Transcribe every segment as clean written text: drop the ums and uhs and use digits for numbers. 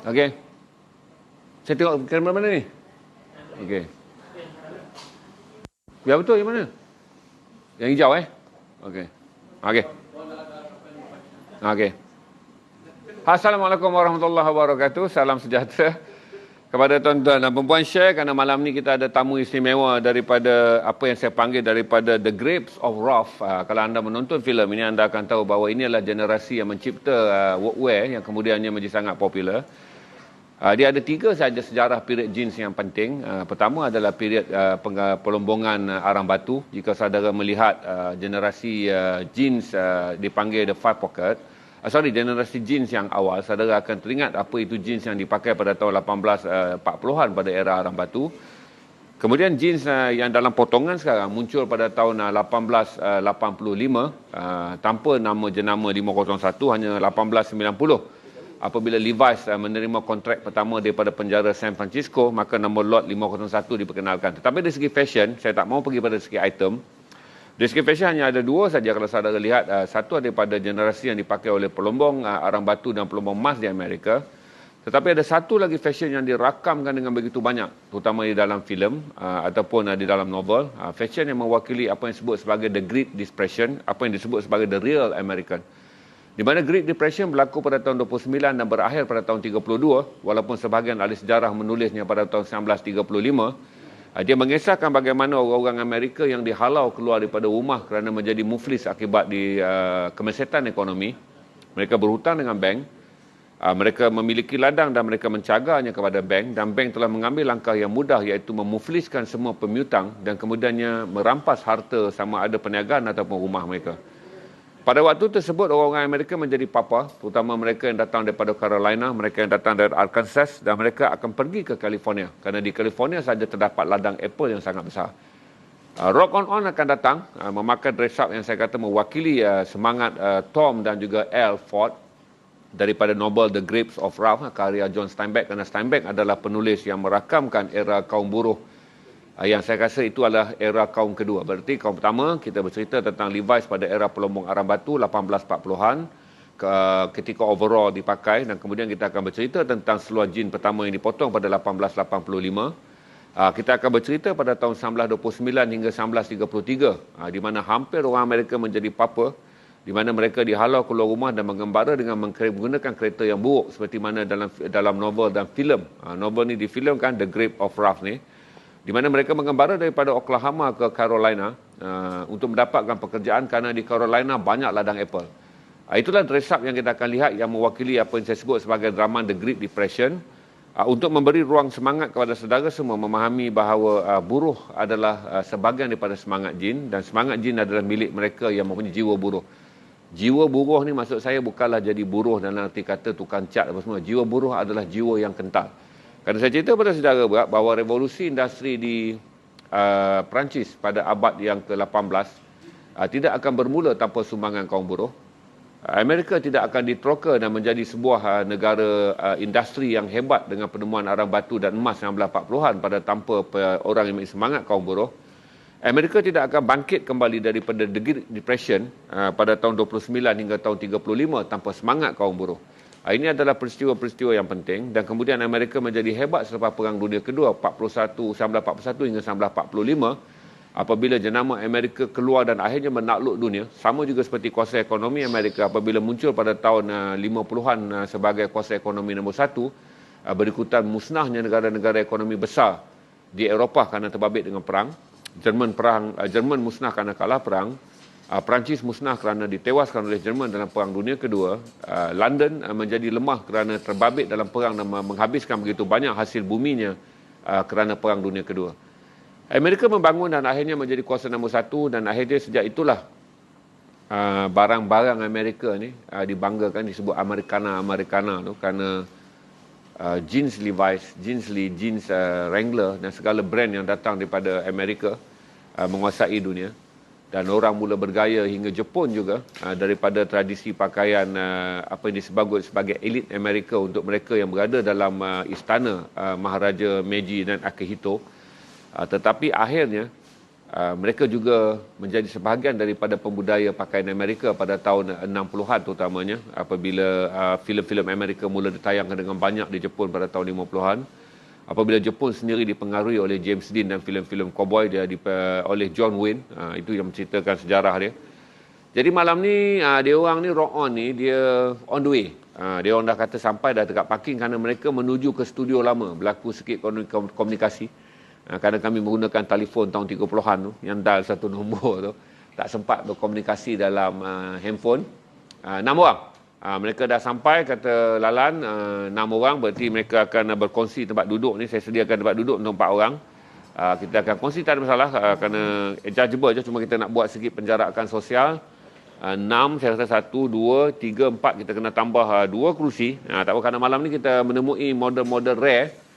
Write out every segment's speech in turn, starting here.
Okey. Saya tengok kamera mana ni? Okey. Ya betul, yang mana? Yang hijau Okey. Okey. Okey. Assalamualaikum warahmatullahi wabarakatuh. Salam sejahtera kepada tuan-tuan dan perempuan. Share kerana malam ni kita ada tamu istimewa daripada apa yang saya panggil daripada The Grapes of Wrath. Kalau anda menonton filem ini, anda akan tahu bahawa ini adalah generasi yang mencipta workwear yang kemudiannya menjadi sangat popular. Dia ada 3 sahaja sejarah period jeans yang penting. Pertama adalah period pelombongan arang batu. Jika saudara melihat generasi jeans dipanggil the five pocket, generasi jeans yang awal, saudara akan teringat apa itu jeans yang dipakai pada tahun 1840-an pada era arang batu. Kemudian jeans yang dalam potongan sekarang muncul pada tahun 1885 tanpa nama jenama 501, hanya 1890. Apabila Levi's menerima kontrak pertama daripada penjara San Francisco, maka nombor lot 501 diperkenalkan. Tetapi dari segi fashion, saya tak mahu pergi pada segi item. Dari segi fashion hanya ada 2 saja kalau saudara lihat. Satu daripada generasi yang dipakai oleh pelombong arang batu dan pelombong emas di Amerika. Tetapi ada satu lagi fashion yang dirakamkan dengan begitu banyak, terutama di dalam filem ataupun di dalam novel. Fashion yang mewakili apa yang disebut sebagai the Great Depression, apa yang disebut sebagai the real American. Di mana Great Depression berlaku pada tahun 29 dan berakhir pada tahun 32, walaupun sebahagian ahli sejarah menulisnya pada tahun 1935. Dia mengisahkan bagaimana orang-orang Amerika yang dihalau keluar daripada rumah kerana menjadi muflis akibat kemesetan ekonomi. Mereka berhutang dengan bank. Mereka memiliki ladang dan mereka mencagarnya kepada bank, dan bank telah mengambil langkah yang mudah, iaitu memufliskan semua pemiutang dan kemudiannya merampas harta sama ada perniagaan ataupun rumah mereka. Pada waktu tersebut, orang-orang Amerika menjadi papa, terutama mereka yang datang daripada Carolina, mereka yang datang dari Arkansas, dan mereka akan pergi ke California. Kerana di California saja terdapat ladang apple yang sangat besar. Rock On akan datang, memakai dress up yang saya kata mewakili semangat Tom dan juga Al Ford daripada novel The Grapes of Wrath, karya John Steinbeck. Kerana Steinbeck adalah penulis yang merakamkan era kaum buruh, yang saya rasa itu adalah era kaum kedua. Berarti kaum pertama, kita bercerita tentang Levi's pada era pelombong arang batu 1840-an, ketika overall dipakai, dan kemudian kita akan bercerita tentang seluar jeans pertama yang dipotong pada 1885. Kita akan bercerita pada tahun 1929 hingga 1933, di mana hampir orang Amerika menjadi papa, di mana mereka dihalau keluar rumah dan mengembara dengan menggunakan kereta yang buruk, seperti mana dalam novel dan filem. Novel ni difilmkan, The Grapes of Wrath ni, di mana mereka mengembara daripada Oklahoma ke Carolina untuk mendapatkan pekerjaan kerana di Carolina banyak ladang apple. Itulah dress up yang kita akan lihat yang mewakili apa yang saya sebut sebagai drama The Great Depression, untuk memberi ruang semangat kepada saudara semua memahami bahawa buruh adalah sebahagian daripada semangat jin, dan semangat jin adalah milik mereka yang mempunyai jiwa buruh. Jiwa buruh ni maksud saya bukanlah jadi buruh dalam arti kata tukang cat apa semua. Jiwa buruh adalah jiwa yang kental. Kerana saya cerita pada saudara bahawa revolusi industri di Perancis pada abad yang ke-18 tidak akan bermula tanpa sumbangan kaum buruh. Amerika tidak akan diteroka dan menjadi sebuah negara industri yang hebat dengan penemuan arang batu dan emas 1940-an pada tanpa orang yang memiliki semangat kaum buruh. Amerika tidak akan bangkit kembali daripada The Great Depression pada tahun 29 hingga tahun 35 tanpa semangat kaum buruh. Ini adalah peristiwa-peristiwa yang penting, dan kemudian Amerika menjadi hebat selepas Perang Dunia Kedua 1941 hingga 1945, apabila jenama Amerika keluar dan akhirnya menakluk dunia. Sama juga seperti kuasa ekonomi Amerika apabila muncul pada tahun 50-an sebagai kuasa ekonomi nombor 1, berikutan musnahnya negara-negara ekonomi besar di Eropah kerana terbabit dengan perang. Jerman musnah kerana kalah perang. Perancis musnah kerana ditewaskan oleh Jerman dalam Perang Dunia Kedua. London menjadi lemah kerana terbabit dalam perang dan menghabiskan begitu banyak hasil buminya kerana Perang Dunia Kedua. Amerika membangun dan akhirnya menjadi kuasa nombor 1, dan akhirnya sejak itulah barang-barang Amerika ni dibanggakan, disebut Americana tu, kerana jeans Levi's, jeans Lee, jeans Wrangler dan segala brand yang datang daripada Amerika menguasai dunia. Dan orang mula bergaya hingga Jepun juga daripada tradisi pakaian apa yang disebut sebagai elit Amerika untuk mereka yang berada dalam istana Maharaja Meiji dan Akihito. Tetapi akhirnya mereka juga menjadi sebahagian daripada pembudaya pakaian Amerika pada tahun 60-an terutamanya, apabila filem-filem Amerika mula ditayangkan dengan banyak di Jepun pada tahun 50-an. Apabila Jepun sendiri dipengaruhi oleh James Dean dan filem-filem cowboy dia oleh John Wayne, itu yang menceritakan sejarah dia. Jadi malam ni dia orang ni Rock On ni dia on the way. Dia orang dah kata sampai dah dekat parking kerana mereka menuju ke studio lama, berlaku sikit komunikasi. Kerana kami menggunakan telefon tahun 30-an tu, yang dial satu nombor tu, tak sempat berkomunikasi dalam handphone. 6 orang. Mereka dah sampai, kata Lalan, 6 orang, berarti mereka akan berkongsi tempat duduk ni. Saya sediakan tempat duduk untuk 4 orang. Kita akan kongsi, tak ada masalah, kerana adjustable je, cuma kita nak buat sikit penjarakan sosial. 6, saya rasa 1, 2, 3, 4, kita kena tambah 2 kerusi. Tak apa, kerana malam ni kita menemui model-model rare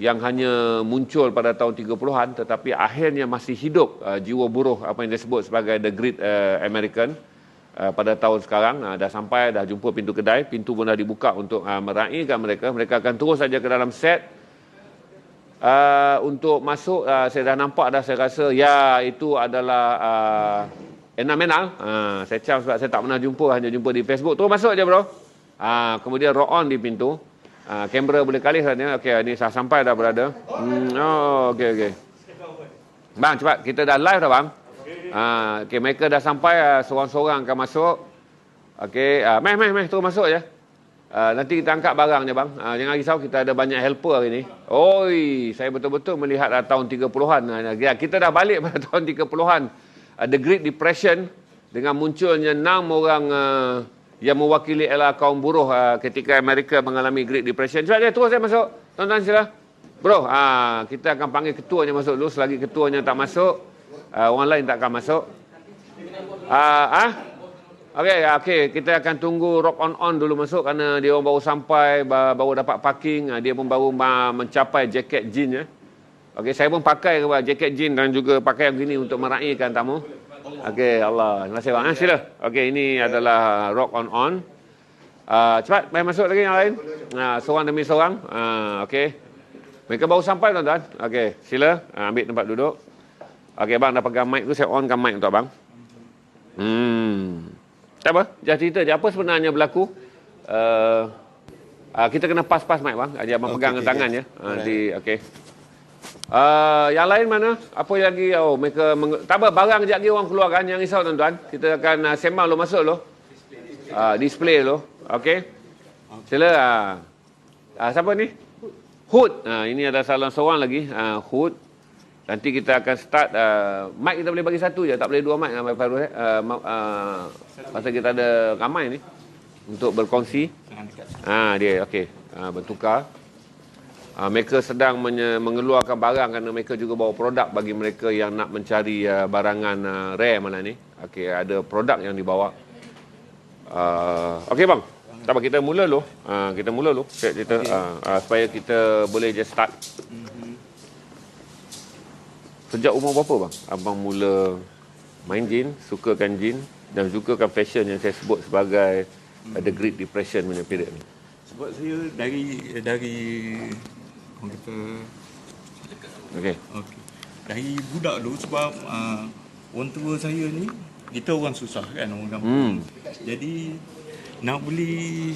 yang hanya muncul pada tahun 30-an tetapi akhirnya masih hidup jiwa buruh apa yang disebut sebagai The Great American pada tahun sekarang. Dah sampai, dah jumpa pintu kedai, pintu pun dah dibuka untuk meraihkan mereka. Mereka akan terus saja ke dalam set. Untuk masuk, saya dah nampak dah, saya rasa ya itu adalah Enamenal. Saya cakap sebab saya tak pernah jumpa, hanya jumpa di Facebook. Terus masuk je bro. Kemudian Rock On di pintu. Kamera boleh kalih saja. Okey, ni dah sampai dah berada. Okey. Bang, cepat. Kita dah live dah bang. Okey, mereka dah sampai, seorang-seorang akan masuk. Okey, meh terus masuk je. Nanti kita angkat barang je bang. Jangan risau, kita ada banyak helper hari ni. Oi, saya betul-betul melihat tahun 30-an. Kita dah balik pada tahun 30-an. The Great Depression dengan munculnya 6 orang yang mewakili ialah kaum buruh ketika Amerika mengalami Great Depression. Cepat dia, terus saya masuk. Tuan-tuan sila. Bro, kita akan panggil ketuanya masuk dulu. Selagi ketuanya tak masuk, orang lain tak akan masuk. Okey, kita akan tunggu Rock On dulu masuk kerana dia orang baru sampai, baru dapat parking. Dia pun baru mencapai jaket jean ya. Okey, saya pun pakai jaket jean dan juga pakaian begini untuk meraihkan tamu. Okey, Allah. Terima kasih bang. Sila. Okey, ini adalah Rock On. Cepat, mari masuk lagi yang lain. Seorang demi seorang. Okey. Mereka baru sampai tuan-tuan. Okey, sila. Ambil tempat duduk. Okey, bang dah pegang mic tu, saya onkan mic untuk abang. Tak apa, jangan cerita je. Apa sebenarnya berlaku? Kita kena pas-pas mic bang. Abang pegang dengan tangan ya. Nanti, okey. Yang lain mana? Apa lagi? Mereka tak apa, barang sekejap lagi orang keluarkan. Jangan risau tuan-tuan. Kita akan sembang lo masuk lo. Display lo. Okey. Sila. Siapa ni? Hood. Ini ada salah seorang lagi. Hood. Nanti kita akan start. Mic kita boleh bagi satu je. Tak boleh 2 mic. Pasal kita ada ramai ni. Untuk berkongsi. Dia. Okey. Bertukar. Mereka sedang mengeluarkan barang kerana mereka juga bawa produk bagi mereka yang nak mencari barangan rare malam ni. Okey, ada produk yang dibawa. Okey bang. Tak apa, kita mula dulu. Supaya kita boleh just start. Sejak umur berapa bang abang mula main jin, sukakan jin dan sukakan fashion yang saya sebut sebagai The Great Depression punya period ni? Sebab saya dari orang kata okey. dari budak dulu, sebab orang tua saya ni, kita orang susah kan, orang kampung. Jadi nak beli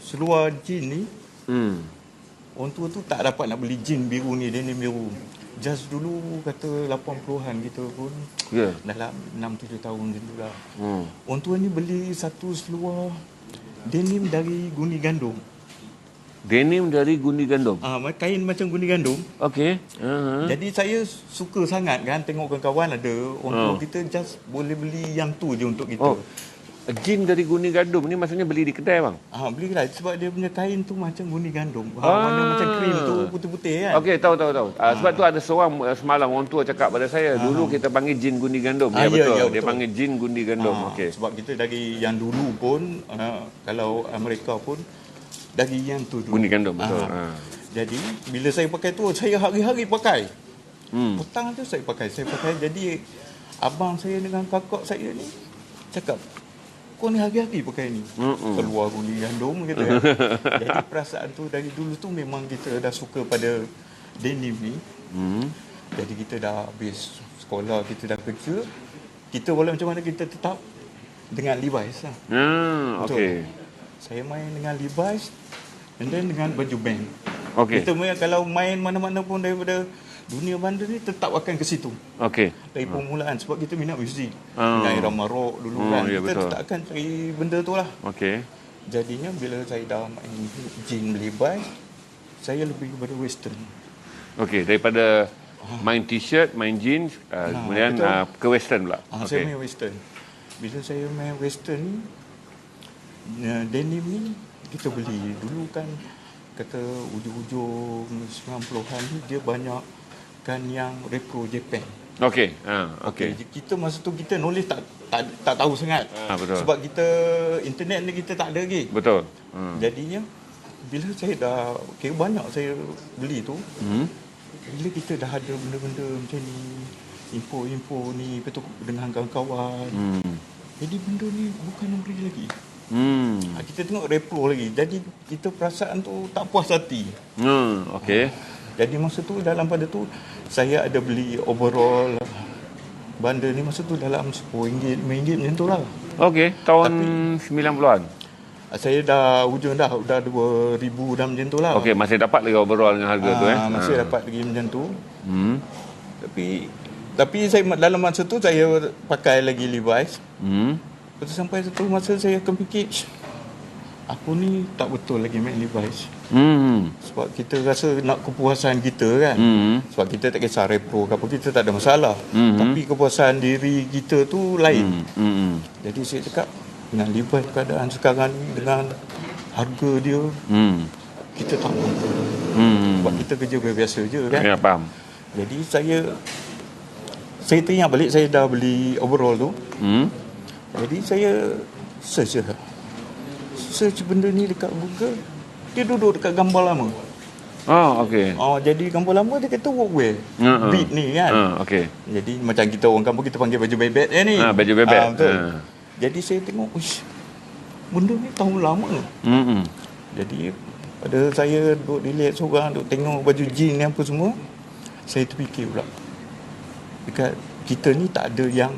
seluar jin ni, orang tua tu tak dapat nak beli jin biru ni, denim biru. Just dulu kata 80-an kita pun dalam 6-7 tahun macam tu dah. Orang tua ni beli satu seluar denim dari guni gandum. Denim dari gundi gandum? Kain macam gundi gandum. Okey. Jadi saya suka sangat kan, tengok kawan-kawan ada orang tua kita just boleh beli yang tu je untuk kita. Jin dari gundi gandum ni maksudnya beli di kedai bang? Beli kedai sebab dia punya kain tu macam gundi gandum. Warna macam krim tu, putih-putih kan. Okey, tahu. Sebab tu ada seorang semalam orang tua cakap pada saya, dulu kita panggil jin gundi gandum. Betul. Dia panggil jin gundi gandum. Okey. Sebab kita dari yang dulu pun, kalau Amerika pun dari yang tu dulu. Gundi gandum, betul. Jadi bila saya pakai tu, saya hari-hari pakai. Petang tu saya pakai. Jadi abang saya dengan kakak saya ni cakap, kau ni hari-hari pakai ni. Keluar gundi gandum gitu kan. Jadi perasaan tu dari dulu tu memang kita dah suka pada denim ni. Jadi kita dah habis sekolah, kita dah kerja, kita walau macam mana kita tetap dengan Levi's lah. Betul. Okey. Saya main dengan Levi's and then dengan baju band. Okey. Kita kalau main mana-mana pun daripada dunia bandar ni tetap akan ke situ. Okey. Dari permulaan sebab kita minat muzik. Oh. Minat irama rock dulu kan. Ya, Kita betul. tetap akan cari benda tu lah. Okey. Jadinya bila saya dah main jean Levi's, saya lebih kepada western. Okey, daripada main t-shirt, main jeans, kemudian betul. ke western pula. Saya main western. Bila saya main western ni, denim ni kita beli dulu kan, kata ujung-ujung 90-an ni dia banyak kan yang retro Japan. Okey. Okey. Kita masa tu kita nulis tak tahu sangat. Betul. Sebab kita internet ni kita tak ada lagi. Betul. Jadinya bila saya dah banyak saya beli tu, bila kita dah ada benda-benda macam ni, info-info ni betul dengan kawan-kawan. Jadi benda ni bukan nombor lagi. Kita tengok repro lagi. Jadi kita perasaan tu tak puas hati. Okey. Jadi masa tu dalam pada tu saya ada beli overall bundle ni masa tu dalam RM10, RM5 macam tu lah. Okey, tahun 90-an. Saya dah hujung dah 2000 dah macam tu lah. Okey, masih dapat lagi overall dengan harga tu Masih dapat lagi macam tu. Tapi saya dalam masa tu saya pakai lagi Levi's. Lepas tu sampai satu masa saya akan fikir, aku ni tak betul lagi main Levi's. Sebab kita rasa nak kepuasan kita kan. Sebab kita tak kisah repro ke apa, kita tak ada masalah. Tapi kepuasan diri kita tu lain. Jadi saya cakap, dengan Levi's keadaan sekarang ni, dengan harga dia, kita tak mampu. Sebab kita kerja biasa je kan. Ya, faham. Jadi saya teringat balik saya dah beli overall tu. Jadi saya search benda ni dekat Google. Dia duduk dekat gambar lama. Okey. Jadi gambar lama dia kata workwear. Beat ni kan. Okey. Jadi macam kita orang kampung kita panggil baju bebek ni. Baju bebek. Betul. Jadi saya tengok, benda ni tahun lama. Jadi pada saya duduk relax seorang, duduk tengok baju jean ni apa semua, saya terfikir pula, dekat kita ni tak ada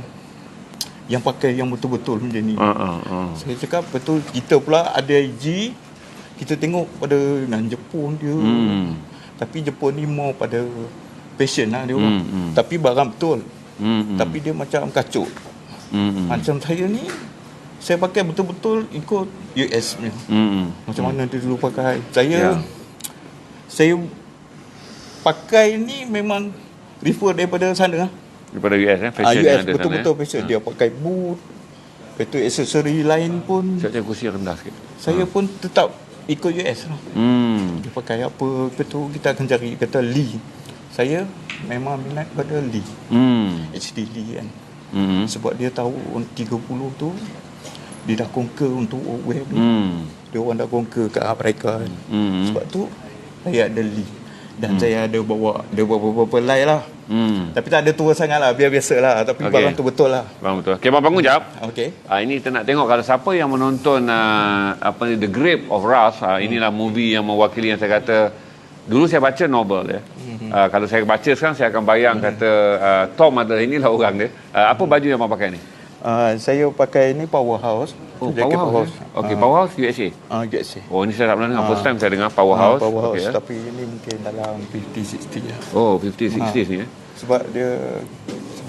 yang pakai yang betul-betul macam ni. Saya cakap betul, kita pula ada IG, kita tengok pada dengan Jepun dia. Tapi Jepun ni more pada fashion lah dia orang. Tapi barang betul. Tapi dia macam kacuk. Macam saya ni, saya pakai betul-betul ikut US ni. Macam mana dia dulu pakai. Saya pakai ni memang refer daripada sana lah. Daripada US fashion US, yang ada betul-betul sana. fashion. Dia pakai boot. Lepas tu aksesori lain pun Saya kursi rendah sikit. saya pun tetap ikut US lah. Dia pakai apa, lepas tu kita akan cari kata Lee. Saya memang minat pada Lee. HD Lee kan. Sebab dia tahu 30 tu dia dah conquer untuk web ni. Dia orang dah conquer kat mereka kan. Sebab tu saya ada Lee. Dan saya ada bawa beberapa line lah. Tapi tak ada tua sangat lah, biar biasa lah. Tapi barang tu betul lah. Bang betul. Okey, Abang bangun jap. Okey. Ini kita nak tengok kalau siapa yang menonton The Grapes of Wrath. Inilah movie yang mewakili yang saya kata dulu saya baca novel ya. Kalau saya baca sekarang saya akan bayang kata Tom adalah inilah orang dia. Apa baju yang abang pakai ni? Saya pakai ni Powerhouse. Powerhouse. Okey, Powerhouse USA. USA. Ini saya tak pernah dengar. First time saya dengar Powerhouse. Powerhouse. Okay, Tapi ini mungkin dalam 50-60 lah. 50-60s ni Sebab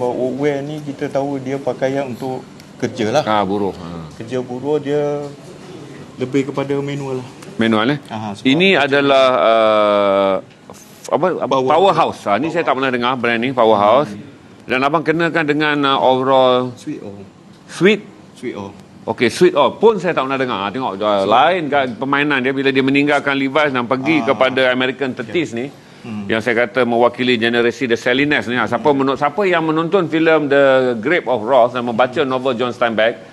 workwear ni kita tahu dia pakaian untuk kerja lah. buruh. Kerja buruh dia lebih kepada manual lah. Manual ini adalah Powerhouse. Ni saya tak pernah dengar brand ni Powerhouse. Dan abang kenakan dengan overall Sweet All. Okey, Sweet All pun saya tak pernah dengar. Tengok lain kan permainan dia bila dia meninggalkan Levi's dan pergi kepada American 30s ni. Yang saya kata mewakili generasi The Salines ni. Siapa yang menonton filem The Grapes of Wrath dan membaca novel John Steinbeck,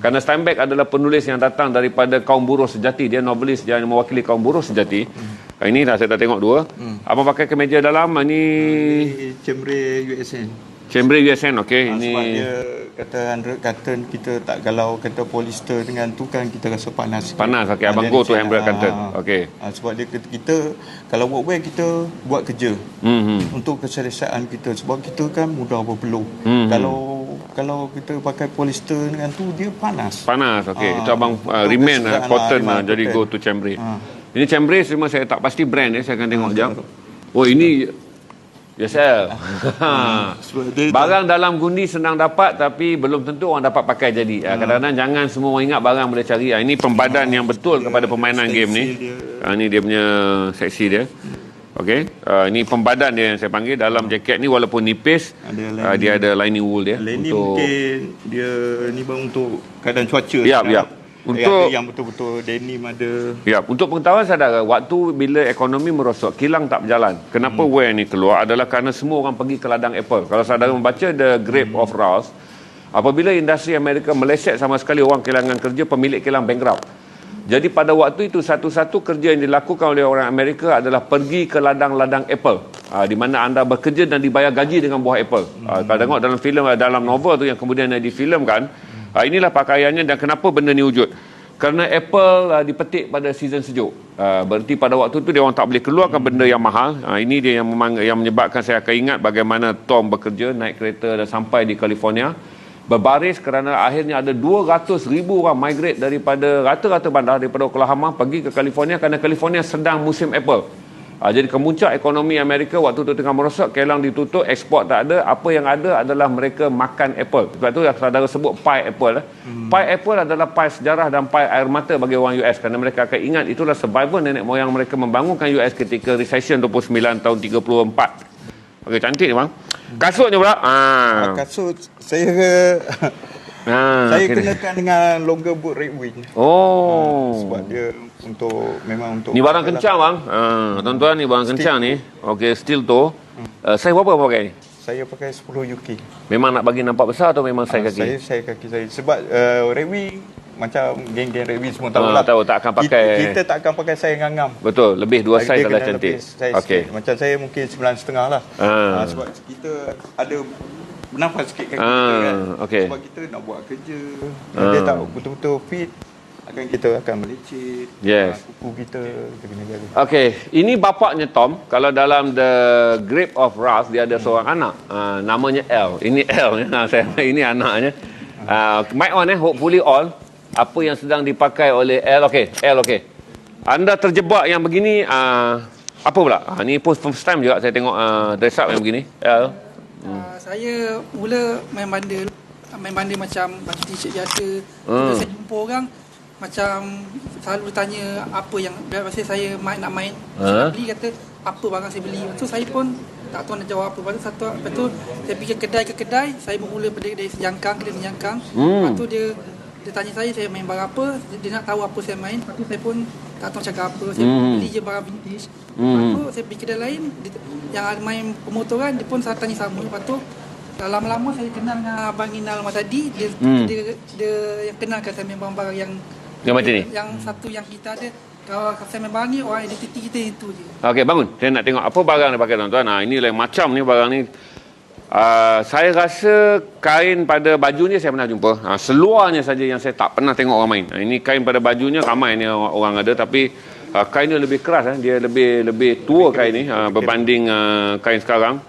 kerana Steinbeck adalah penulis yang datang daripada kaum buruh sejati. Dia novelis yang mewakili kaum buruh sejati. Ini dah saya dah tengok dua. Abang pakai kemeja dalam ni Chambray USN. Chambray USN, okey. Ini Sebab dia kata 100 cotton kita tak, kalau kata polyester dengan tu kan kita rasa panas. Panas, okey. Abang go tu 100 cotton. Okey. Sebab dia kita kalau workwear kita buat kerja untuk keselesaan kita, sebab kita kan mudah berpeluh. Kalau kita pakai polyester dengan tu dia panas. Panas, okey. Itu abang remain cotton jadi go to Chambray. Ini Chambray cuma saya tak pasti brand saya akan tengok jap. Oh, ini YSL. Barang dalam gundi senang dapat tapi belum tentu orang dapat pakai jadi. Kadang-kadang jangan semua orang ingat barang boleh cari. Ini pembadan yang betul kepada permainan game ni. Ini dia punya seksi dia. Okey. Ini pembadan dia yang saya panggil. Dalam jaket ni walaupun nipis, dia ada lining wool dia. Lining mungkin dia ni bang untuk keadaan cuaca. Ya. Untuk yang betul-betul denim ada. Ya, untuk pengetahuan saudara, waktu bila ekonomi merosot, kilang tak berjalan. Kenapa wear ni keluar adalah kerana semua orang pergi ke ladang Apple. Kalau saudara membaca The Grape of Wrath, apabila industri Amerika meleset sama sekali, orang kehilangan kerja, pemilik kilang bankrupt. Jadi pada waktu itu satu-satu kerja yang dilakukan oleh orang Amerika adalah pergi ke ladang-ladang Apple, di mana anda bekerja dan dibayar gaji dengan buah Apple. Kalau tengok dalam filem, dalam novel tu yang kemudian difilmkan, inilah pakaiannya. Dan kenapa benda ni wujud? Kerana Apple dipetik pada season sejuk. Berarti pada waktu tu dia orang tak boleh keluarkan benda yang mahal. Ini dia yang menyebabkan saya akan ingat bagaimana Tom bekerja naik kereta dan sampai di California, berbaris kerana akhirnya ada 200,000 orang migrate daripada rata-rata bandar daripada Oklahoma pergi ke California kerana California sedang musim Apple. Jadi kemuncak ekonomi Amerika waktu itu tengah merosot, kilang ditutup, ekspor tak ada. Apa yang ada adalah mereka makan Apple. Sebab itu saudara sebut pie Apple. Pie Apple adalah pie sejarah dan pie air mata bagi orang US, kerana mereka akan ingat itulah survival nenek moyang mereka membangunkan US ketika recession 29 tahun 34. Okey, cantik ni bang. Kasutnya pula. Kasut saya saya kenakan dengan longer boot Red Wing. Sebab dia memang untuk ni barang kencang bang. Tuan-tuan, ni barang kencang ni. Okey, steel tu. Saya berapa pakai ni? Saya pakai 10 UK. Memang nak bagi nampak besar atau memang saya kaki? Saya kaki saya. Sebab Red Wing macam geng-geng Red Wing semua tahu lah. Tahu tak akan pakai. Kita tak akan pakai saya ngangam. Betul, lebih 2 saiz adalah cantik. Okey. Macam saya mungkin 9.5 lah. Sebab kita ada bernafas sikit kaki kita kan. Sebab kita nak buat kerja. Dia tak betul-betul fit, kita akan melecet. Kuku kita kena jaga. Okey, ini bapaknya Tom. Kalau dalam The Grape of Wrath dia ada seorang anak. Namanya L. Ini L ni. Ini anaknya. Mic on hopefully all. Apa yang sedang dipakai oleh L. Okey, L okey. Anda terjebak yang begini, apa pula? Ni first time juga saya tengok dress up yang begini. L. Saya mula main bandar macam baju t-shirt biasa. Bila saya jumpa orang macam selalu tanya apa yang biasa saya nak main. Saya beli, kata apa barang saya beli. So saya pun tak tahu nak jawab apa. Lepas tu saya pergi kedai ke kedai. Saya bermula dari Sejangkang, kedai Sejangkang. Lepas tu dia tanya saya main barang apa. Dia nak tahu apa saya main. Lepas tu saya pun tak tahu cakap apa. Saya beli je barang vintage. Lepas tu saya pergi kedai lain yang ada main pemotoran, dia pun saya tanya sama. Lepas tu lama-lama saya kenal dengan Abang Inal tadi. Dia yang kenalkan saya main barang-barang yang macam ni. Yang satu yang kita ada, kalau saya main barang ni, orang identiti kita itu je. Okey, bangun. Saya nak tengok apa barang dia pakai tuan-tuan. Ini lain macam ni barang ni. Saya rasa kain pada bajunya saya pernah jumpa. Seluarnya saja yang saya tak pernah tengok orang main. Ini kain pada bajunya ramai ni orang ada, tapi kain dia lebih keras. Dia lebih tua kain ni berbanding kain sekarang.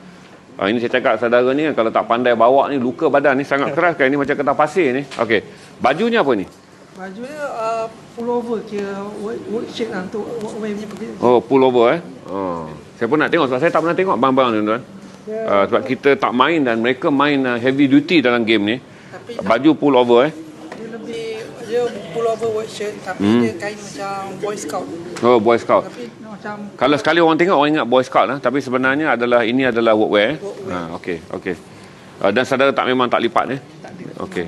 Ini saya cakap saudara ni, kalau tak pandai bawa ni, luka badan ni, sangat keras kain ni, macam kertas pasir ni. Okey, bajunya apa ni? Bajunya pullover, kira work shirt lah untuk workwear punya pekerja. Pullover saya pun nak tengok sebab saya tak pernah tengok barang-barang ni tuan. Sebab kita tak main dan mereka main heavy duty dalam game ni. Tapi baju pullover dia pullover work shirt, tapi dia kain macam Boy Scout. Boy Scout. Tapi macam kalau sekali orang tengok orang ingat Boy Scout lah, tapi sebenarnya ini adalah workwear. Okey. Dan saudara memang tak lipat okey.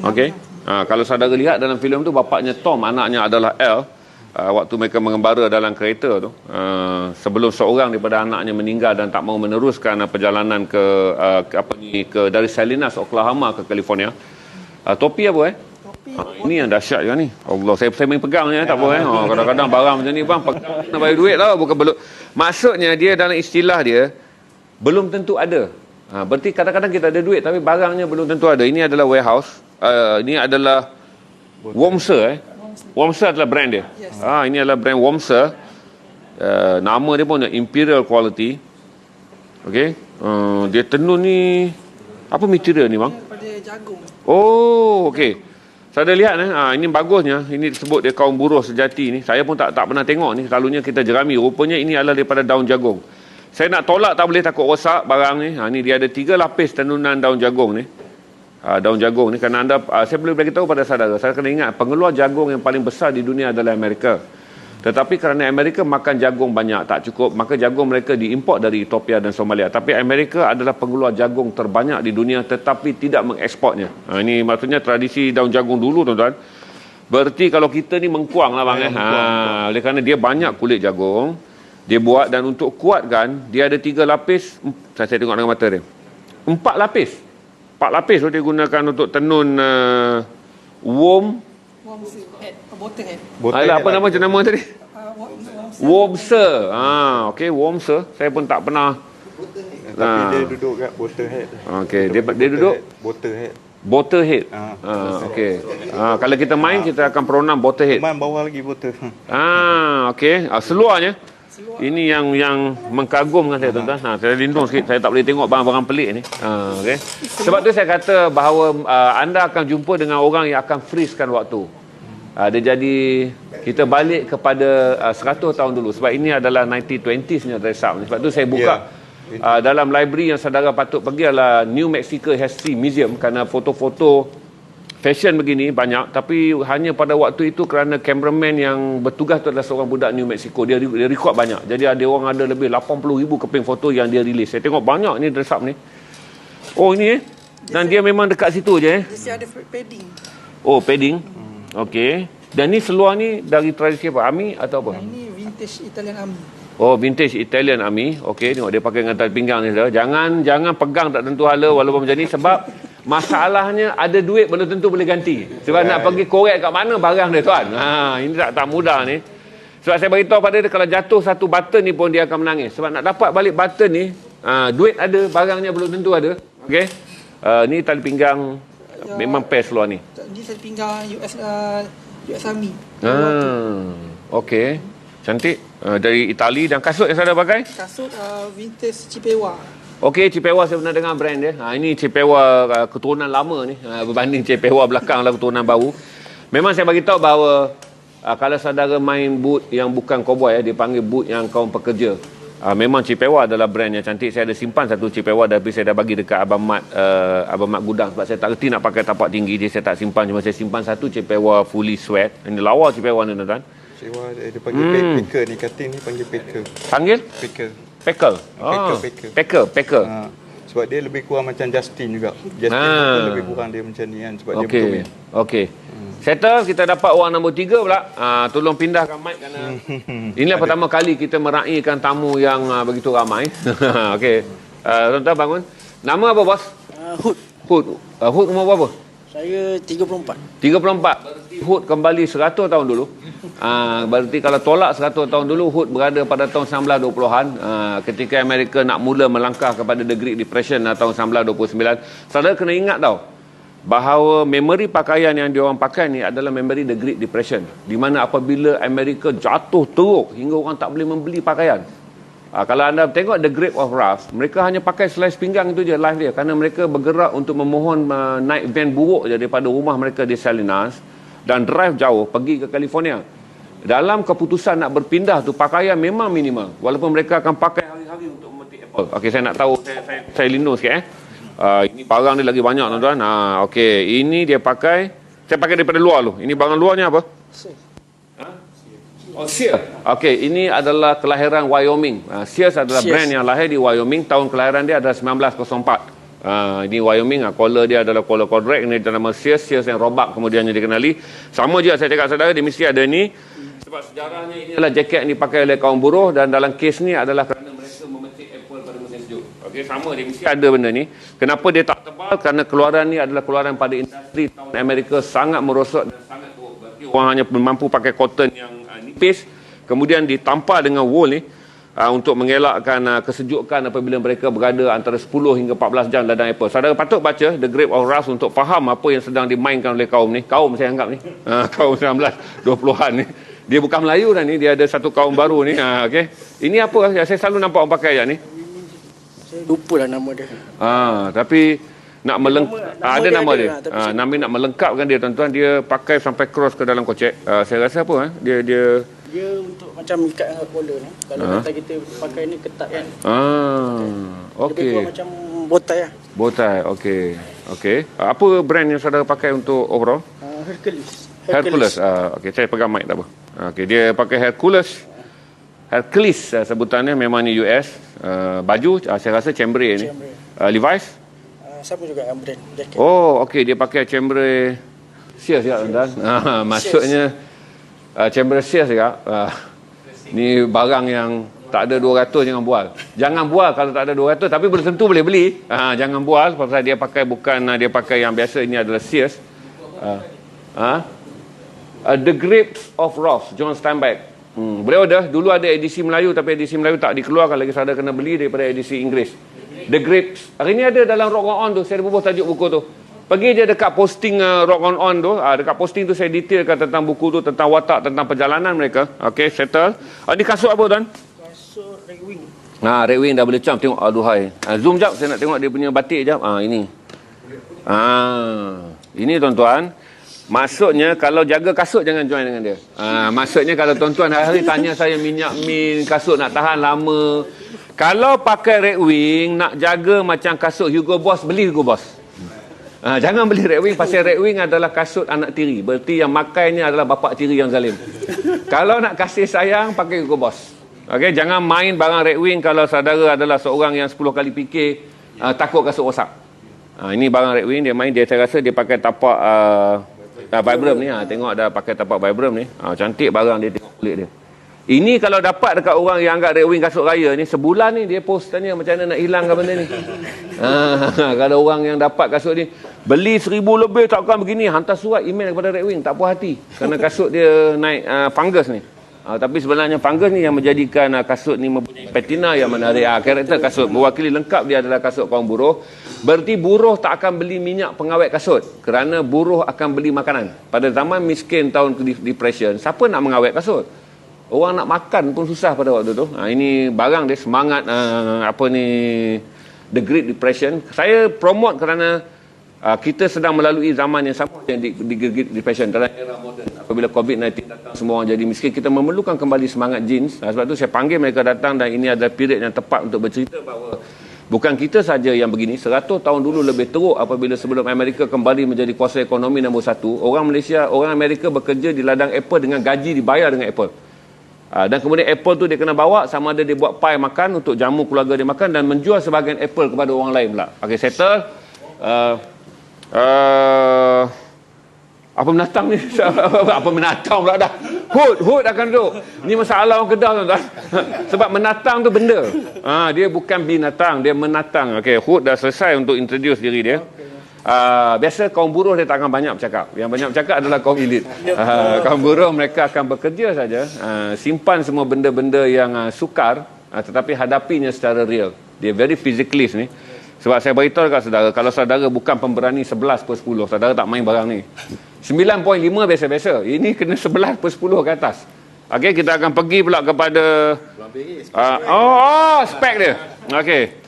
Okey. Kalau saudara lihat dalam filem tu, bapaknya Tom, anaknya adalah L. Waktu mereka mengembara dalam kereta tu, sebelum seorang daripada anaknya meninggal dan tak mau meneruskan perjalanan dari Salinas, Oklahoma ke California. Topi apa ini yang dahsyat juga ni. Allah, saya main pegang je, tak apa kadang-kadang barang macam ni bang, pegang nak bayar duit lah, bukan belum. Maksudnya dia dalam istilah dia belum tentu ada. Berarti kadang-kadang kita ada duit tapi barangnya belum tentu ada. Ini adalah warehouse. Ini adalah Womser. Womser adalah brand dia. Yes. Ini adalah brand Womser. Nama dia pun Imperial Quality. Okey. Dia tenun ni apa material ni bang? Daripada jagung. Oh, okey. Saya ada lihat ini bagusnya. Ini disebut dia kaum buruh sejati ni. Saya pun tak pernah tengok ni. Selalunya kita jerami. Rupanya ini adalah daripada daun jagung. Saya nak tolak tak boleh, takut rosak barang ni. Ni dia ada 3 lapis tenunan daun jagung ni. Daun jagung ni kerana anda saya boleh beritahu pada saudara, saya kena ingat pengeluar jagung yang paling besar di dunia adalah Amerika. Tetapi kerana Amerika makan jagung banyak tak cukup, maka jagung mereka diimport dari Ethiopia dan Somalia. Tapi Amerika adalah pengeluar jagung terbanyak di dunia tetapi tidak mengeksportnya. Ini maksudnya tradisi daun jagung dulu tuan-tuan. Berarti kalau kita ni mengkuang lah bang. Oleh kerana dia banyak kulit jagung, dia buat dan untuk kuatkan dia ada 3 lapis. Saya tengok dengan mata dia. 4 lapis. 4 lapis tu dia gunakan untuk tenun Botter head. Apa nama jenama tadi? Womser. Okey, Womser. Saya pun tak pernah. Tapi dia duduk kat Botter Head. Okey, dia duduk Botter Head. Botter Head. Okey. Kalau kita main kita akan pronoun Botter Head. Main bawah lagi Botter. Okey. Seluarnya ini yang mengkagumkan saya tuan-tuan. Saya lindung sikit, saya tak boleh tengok barang-barang pelik ni. Okey. Sebab tu saya kata bahawa anda akan jumpa dengan orang yang akan freezekan waktu. Dia jadi kita balik kepada 100 tahun dulu sebab ini adalah 1920s nya dress up ni. Sebab tu saya buka dalam library yang saudara patut pergi adalah New Mexico History Museum kerana foto-foto fashion begini banyak, tapi hanya pada waktu itu kerana cameraman yang bertugas tu adalah seorang budak New Mexico, dia record banyak. Jadi ada orang ada lebih 80,000 keping foto yang dia release. Saya tengok banyak ni dress up ni. Oh ini dan dia memang dekat situ je Dia ada padding. Oh padding. Okey. Dan ni seluar ni dari tradisi apa? Army atau apa? Ini vintage Italian Army. Oh, vintage Italian Army. Okey, tengok dia pakai dengan tali pinggang ni. Jangan pegang tak tentu hala walaupun macam ni sebab masalahnya ada duit belum tentu boleh ganti. Sebab nak pergi korek kat mana barang dia tuan. Ini tak mudah ni. Sebab saya beritahu pada dia kalau jatuh satu button ni pun dia akan menangis. Sebab nak dapat balik button ni, duit ada, barangnya belum tentu ada. Okey. Ni tali pinggang memang pair seluar ni. Ni saya pinggang US Army. Okey. Cantik. Dari Itali dan kasut yang saya dah pakai? Kasut vintage Cipewa. Okey, Cipewa saya pernah dengar brand dia. Ini Cipewa keturunan lama ni. Berbanding Cipewa belakang lah keturunan baru. Memang saya bagi tahu bahawa kalau saudara main boot yang bukan cowboy dia panggil boot yang kaum pekerja. Memang Cipewa adalah brand yang cantik. Saya ada simpan satu Cipewa tapi saya dah bagi dekat Abang Mat Gudang sebab saya tak reti nak pakai tapak tinggi, jadi saya tak simpan. Cuma saya simpan satu Cipewa fully sweat. Ini lawa Cipewa ni tuan-tuan. Cipewa dia panggil packer ni, kating ni panggil packer. Panggil? Packer. Packer. Sebab dia lebih kurang macam Justin juga. Justin pun lebih kurang dia macam ni kan sebab dia betul. Okey. Settle, kita dapat orang nombor 3 pula. Tolong pindahkan mic kerana inilah pertama kali kita meraihkan tamu yang begitu ramai. Okey. Tuan-tuan bangun. Nama apa bos? Hood. Hood umur berapa? Saya 34. 34. Berarti Hood kembali 100 tahun dulu. Berarti kalau tolak 100 tahun dulu, Hood berada pada tahun 1920-an. Ketika Amerika nak mula melangkah kepada the Great Depression tahun 1929. Saudara kena ingat tau, bahawa memori pakaian yang diorang pakai ni adalah memori the Great Depression, di mana apabila Amerika jatuh teruk hingga orang tak boleh membeli pakaian. Kalau anda tengok The Grave of Wrath, mereka hanya pakai selai pinggang itu je live dia, kerana mereka bergerak untuk memohon naik van buruk je daripada rumah mereka di Salinas dan drive jauh pergi ke California. Dalam keputusan nak berpindah tu, pakaian memang minimal walaupun mereka akan pakai hari-hari untuk memetik apple. Okey, saya nak tahu, saya lindung sikit ini barang dia lagi banyak tuan-tuan. Okey, ini dia pakai, saya pakai daripada luar tu. Ini barang luarnya apa? Sears. Okey, ini adalah kelahiran Wyoming. Sears adalah brand yang lahir di Wyoming. Tahun kelahiran dia adalah 1904. Ini Wyoming. Collar dia adalah collar correct. Ini nama Sears. Sears yang robak kemudiannya dikenali. Sama juga saya cakap saudara, dia mesti ada ni. Sebab sejarahnya ini adalah jaket yang dipakai oleh kaum buruh dan dalam kes ni adalah kerana mereka memetik apple pada musim sejuk. Okey, sama dia mesti ada benda ni. Kenapa dia tak tebal? Kerana keluaran ni adalah keluaran pada industri tahun Amerika sangat merosot dan sangat teruk. Berarti orang hanya mampu pakai cotton yang nipis, kemudian ditampar dengan wool ni. untuk mengelakkan kesejukan apabila mereka berada antara 10 hingga 14 jam ladang apple. Saudara patut baca The Grape of Wrath untuk faham apa yang sedang dimainkan oleh kaum ni. Kaum saya anggap ni. Kaum 1920-an ni. Dia bukan Melayu dah ni, dia ada satu kaum baru ni. Okey. Ini apa? Saya selalu nampak orang pakai ayat ni. Saya lupa lah nama dia. Tapi nak ada nama dia. Tapi Nabi nak melengkapkan dia tuan-tuan, dia pakai sampai cross ke dalam kocek. Saya rasa apa dia untuk macam ikat dengan collar ni. Kalau kata kita pakai ni ketat kan. okey. Lebih kurang macam botai lah. Botai, okey. Apa brand yang saudara pakai untuk overall? Hercules. Okey, saya pegang mic tak apa. Okey, dia pakai Hercules sebutannya, memang ni US. Baju saya rasa Chambray ni. Levi's? Sama juga yang brand jaket. Okey, dia pakai Chambray Sears juga tuan-tuan. Maksudnya Chambray Sears juga. Ni barang yang tak ada 200 jangan bual. Jangan bual kalau tak ada 200, tapi belum tentu boleh beli. Jangan bual pasal dia pakai bukan dia pakai yang biasa, ini adalah Sears. The Grapes of Wrath, John Steinbeck. Beliau dulu ada edisi Melayu, tapi edisi Melayu tak dikeluarkan lagi, saudara kena beli daripada edisi Inggeris. The Grapes. Hari ni ada dalam Rock On tu, saya ada bubuh tajuk buku tu. Pergi je dekat posting Rock On tu, dekat posting tu saya detailkan tentang buku tu, tentang watak, tentang perjalanan mereka. Okey, settle. Ni kasut apa tuan? Kasut Red Wing. Red Wing dah boleh cam, tengok aduhai. Zoom jap, saya nak tengok dia punya batik jap. Ini. Ini tuan-tuan. Maksudnya kalau jaga kasut jangan join dengan dia. Maksudnya kalau tuan-tuan hari tanya saya minyak min, kasut nak tahan lama. Kalau pakai Red Wing nak jaga macam kasut Hugo Boss, beli Hugo Boss. Jangan beli Red Wing, pasal Red Wing adalah kasut anak tiri. Berarti yang makainya adalah bapa tiri yang zalim. Kalau nak kasih sayang, pakai Hugo Boss. Okey, jangan main barang Red Wing kalau saudara adalah seorang yang 10 kali fikir, takut kasut rosak. Ini barang Red Wing, dia main, saya rasa dia pakai tapak Vibram ni. Tengok ada pakai tapak Vibram ni. Cantik barang dia, tengok kulit dia. Ini kalau dapat dekat orang yang anggap Red Wing kasut raya ni, sebulan ni dia post tanya macam mana nak hilangkan benda ni. Kalau orang yang dapat kasut ni, beli 1000 lebih takkan begini, hantar surat email kepada Red Wing, tak puas hati kerana kasut dia naik fungus ni. Tapi sebenarnya fungus ni yang menjadikan kasut ni mempunyai patina yang menarik. Karakter kasut mewakili lengkap dia adalah kasut kaum buruh. Berarti buruh tak akan beli minyak pengawet kasut kerana buruh akan beli makanan. Pada zaman miskin tahun depression, siapa nak mengawet kasut? Orang nak makan pun susah pada waktu tu. Ini barang dia semangat The Great Depression. Saya promote kerana kita sedang melalui zaman yang sama yang di Great Depression dalam era moden. Apabila COVID-19 datang, semua orang jadi miskin, kita memerlukan kembali semangat jeans. Sebab tu saya panggil mereka datang, dan ini adalah period yang tepat untuk bercerita bahawa bukan kita saja yang begini. 100 tahun dulu lebih teruk apabila sebelum Amerika kembali menjadi kuasa ekonomi nombor 1. Orang Amerika bekerja di ladang Apple dengan gaji dibayar dengan Apple. Dan kemudian Apple tu dia kena bawa, sama ada dia buat pie makan untuk jamu keluarga dia makan dan menjual sebahagian Apple kepada orang lain pula. Okey, settle. Apa menatang ni? Apa menatang pula dah? Hood akan duduk. Ni masalah orang Kedah tuan-tuan. Sebab menatang tu benda. Dia bukan binatang, dia menatang. Okey, Hood dah selesai untuk introduce diri dia. Biasa kaum buruh dia tak akan banyak bercakap. Yang banyak bercakap adalah kaum elit. Kaum buruh mereka akan bekerja saja, simpan semua benda-benda yang sukar, tetapi hadapinya secara real. Dia very physicalist ni. Sebab saya beritahu kat saudara, kalau saudara bukan pemberani 11/10, saudara tak main barang ni. 9.5 biasa-biasa. Ini kena 11/10 ke atas. Okey, kita akan pergi pula kepada spek dia. Okey.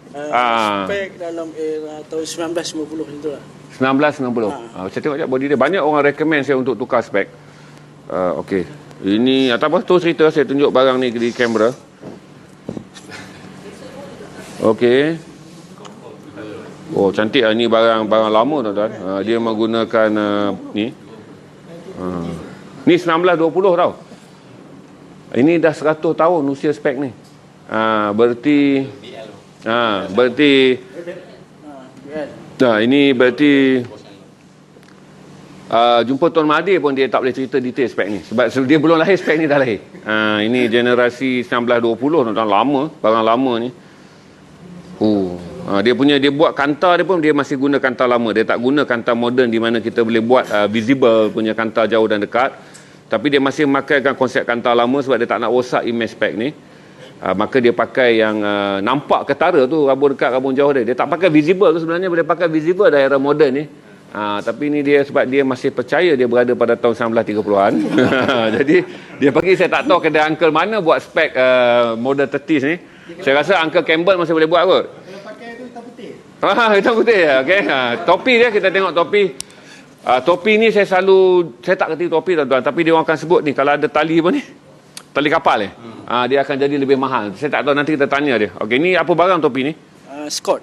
Spek dalam era tahun 1950 itu lah. 1990. Saya tengok je body dia. Banyak orang recommend saya untuk tukar spek. Okey. Ini atau apa tu cerita, saya tunjuk barang ni di kamera. Okey. Oh, cantik lah. Ni barang lama tuan-tuan. Dia menggunakan ni. Ni 1920 tau. Ini dah 100 tahun usia spek ni. Berarti ini berarti jumpa Tuan Mahathir pun dia tak boleh cerita detail spek ni. Sebab dia belum lahir, spek ni dah lahir. Ini generasi 1920 tuan-tuan, lama, barang lama ni. Dia buat kantar dia pun dia masih guna kantar lama. Dia tak guna kantar moden di mana kita boleh buat visible punya kantar jauh dan dekat. Tapi dia masih memakaikan konsep kantar lama sebab dia tak nak rosak image spek ni. Maka dia pakai yang nampak ketara tu, rabun dekat, rabun jauh dia. Dia tak pakai visible tu, sebenarnya boleh pakai visible dah era moden ni. Tapi ni dia sebab dia masih percaya dia berada pada tahun 1930-an. Jadi dia pergi, saya tak tahu kedai uncle mana buat spek model 30s ni. Saya rasa Uncle Campbell masih boleh buat kot. Kalau pakai tu hitam putih. Hitam putih. Okay. Topi dia, kita tengok topi. Topi ni saya tak kerti topi tuan-tuan, tapi dia orang akan sebut ni, kalau ada tali apa ni, tali kapal dia akan jadi lebih mahal. Saya tak tahu, nanti kita tanya dia. Okey, ni apa barang topi ni? Scott.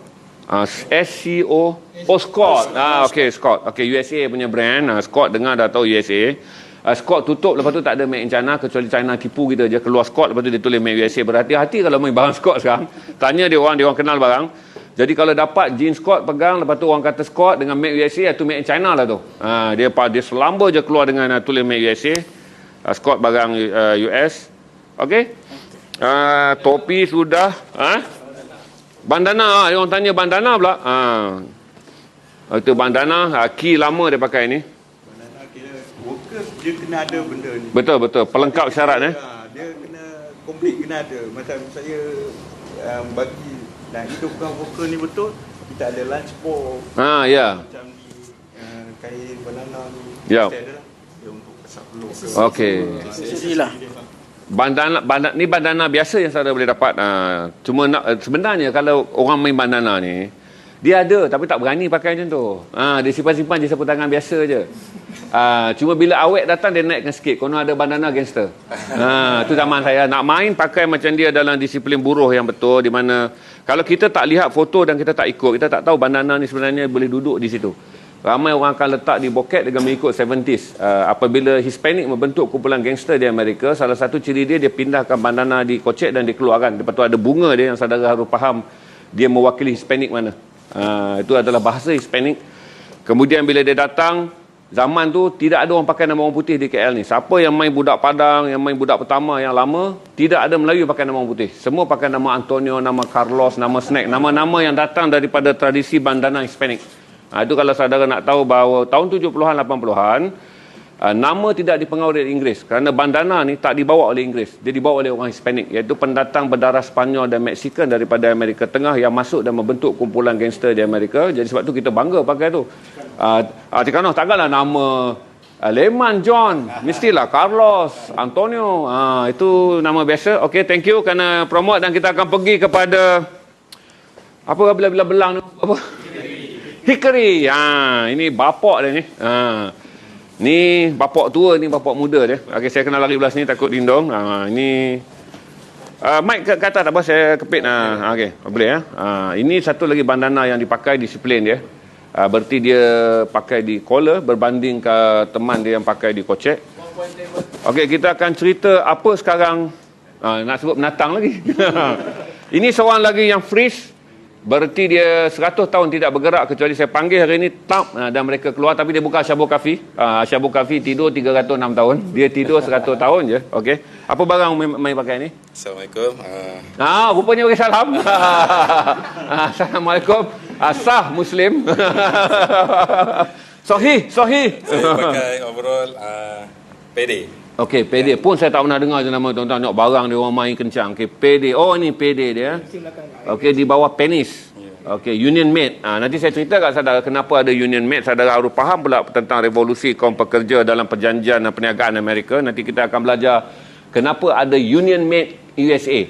SCO. Scott. Okey, Scott. Okey, USA punya brand. Scott, dengar dah tahu USA. Scott tutup, lepas tu tak ada made in China, kecuali China tipu kita je, keluar Scott, lepas tu dia tulis made USA. Berhati-hati kalau main barang Scott sekarang. Tanya dia orang kenal barang. Jadi kalau dapat jeans Scott pegang, lepas tu orang kata Scott dengan made USA, itu made in China lah tu. Dia selamba je keluar dengan tulis made USA. Scott barang US. Okey. Topi sudah. Bandana, dia orang tanya bandana pula. Itu bandana, key lama dia pakai ni. Bandana kira worker dia kena ada benda ni. Betul, pelengkap syarat Dia kena komplit, kena ada. Macam saya bagi nak hidupkan worker ni betul, kita ada lunch box. Ya. Macam ni, kain bandana ni. Ya. Kita ada lah. Dia untuk kesap peluk ke. Okey. Aksesori lah. Bandana biasa yang saudara boleh dapat. Cuma sebenarnya kalau orang main bandana ni, dia ada tapi tak berani pakai macam tu. Dia simpan-simpan je sapu tangan biasa je. Cuma bila awet datang dia naikkan sikit. Konon ada bandana gangster. Tu zaman saya nak main pakai macam dia dalam disiplin buruh yang betul, di mana kalau kita tak lihat foto dan kita tak ikut, kita tak tahu bandana ni sebenarnya boleh duduk di situ. Ramai orang akan letak di boket dengan mengikut 70s. Apabila Hispanic membentuk kumpulan gangster di Amerika, salah satu ciri dia pindahkan bandana di kocek dan dikeluarkan. Lepas tu ada bunga dia yang saudara harus faham dia mewakili Hispanic mana. Itu adalah bahasa Hispanic. Kemudian bila dia datang, zaman tu tidak ada orang pakai nama orang putih di KL ni. Siapa yang main budak Padang, yang main budak pertama yang lama, tidak ada Melayu pakai nama orang putih. Semua pakai nama Antonio, nama Carlos, nama Snack, nama-nama yang datang daripada tradisi bandana Hispanic. Itu kalau saudara nak tahu bahawa tahun 70-an 80-an nama tidak dipengaruhi oleh Inggeris, kerana bandana ni tak dibawa oleh Inggeris, dia dibawa oleh orang Hispanic, iaitu pendatang berdarah Sepanyol dan Mexican daripada Amerika Tengah yang masuk dan membentuk kumpulan gangster di Amerika. Jadi sebab tu kita bangga pakai tu. Tikanoh takkanlah nama Leman John, mestilah Carlos, Antonio. Itu nama biasa. Okey, thank you kerana promote, dan kita akan pergi kepada apa bila belang ni apa? Hickory. Ini bapak dia ni. Ni bapak tua, ni bapak muda dia. Okey, saya kena lari belah sini takut dindong. Ini mic ke atas tak apa, saya kepit. Okey, boleh ya. Ini satu lagi bandana yang dipakai, disiplin dia. Berarti dia pakai di collar berbanding ke teman dia yang pakai di kocek. Okey, kita akan cerita apa sekarang. Nak sebut binatang lagi. Ini seorang lagi yang freeze. Berarti dia 100 tahun tidak bergerak, kecuali saya panggil hari ini tap, dan mereka keluar. Tapi dia bukan Ashabul Kahfi. Ashabul Kahfi tidur 306 tahun. Dia tidur 100 tahun je. Okey. Apa barang main pakai ni? Assalamualaikum. Rupanya bagi salam. Assalamualaikum. Sah Muslim. Sahih. Saya pakai overall PD. Okey, PD pun saya tak pernah dengar je nama tuan-tuan. Tengok barang dia orang main kencang. Okey, PD. Oh, ni PD dia. Okey, di bawah penis. Okey, Union Made. Nanti saya cerita kat saudara kenapa ada Union Made. Saudara harus faham pula tentang revolusi kaum pekerja dalam perjanjian dan perniagaan Amerika. Nanti kita akan belajar kenapa ada Union Made USA.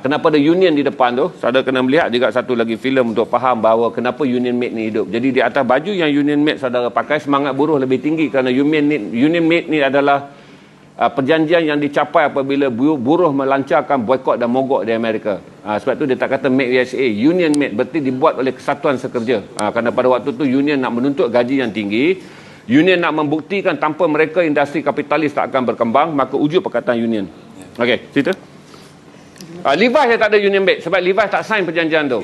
Kenapa ada Union di depan tu. Saudara kena melihat juga satu lagi filem untuk faham bahawa kenapa Union Made ni hidup. Jadi di atas baju yang Union Made saudara pakai, semangat buruh lebih tinggi, kerana Union Made ni adalah perjanjian yang dicapai apabila buruh melancarkan boikot dan mogok di Amerika. Sebab tu dia tak kata Make USA, Union Made, berarti dibuat oleh kesatuan sekerja. Kerana pada waktu tu Union nak menuntut gaji yang tinggi, Union nak membuktikan tanpa mereka industri kapitalis tak akan berkembang, maka wujud Perkataan Union. Okey, cerita. Levi's tak ada Union Made sebab Levi's tak sign perjanjian tu.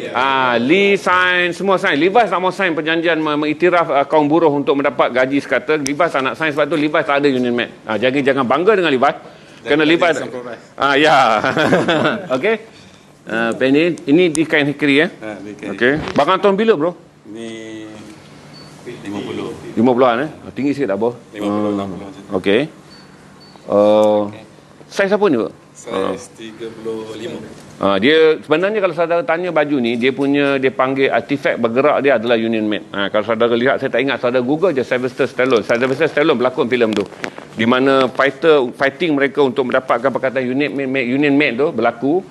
Lee sign, semua sign. Levi's tak mau sign perjanjian mengiktiraf kaum buruh untuk mendapat gaji sekata. Levi's tak nak sign, sebab tu Levi's tak ada Union Made. Jangan bangga dengan Levi's. Kerana Levi's ya. Okey. Penny ini di kain hickory ya. Okey. Barang tahun bila bro? Ni 50. 50-an Tinggi sikit tak bro? 50 60. Okey. Saiz apa ni bro? Saiz 35. Dia sebenarnya kalau saudara tanya baju ni, dia panggil artifak bergerak dia adalah Union Made. Kalau saudara lihat, saya tak ingat, saudara Google je Sylvester Stallone. Sylvester Stallone berlakon filem tu. Di mana fighting mereka untuk mendapatkan perkataan Union Made tu berlaku.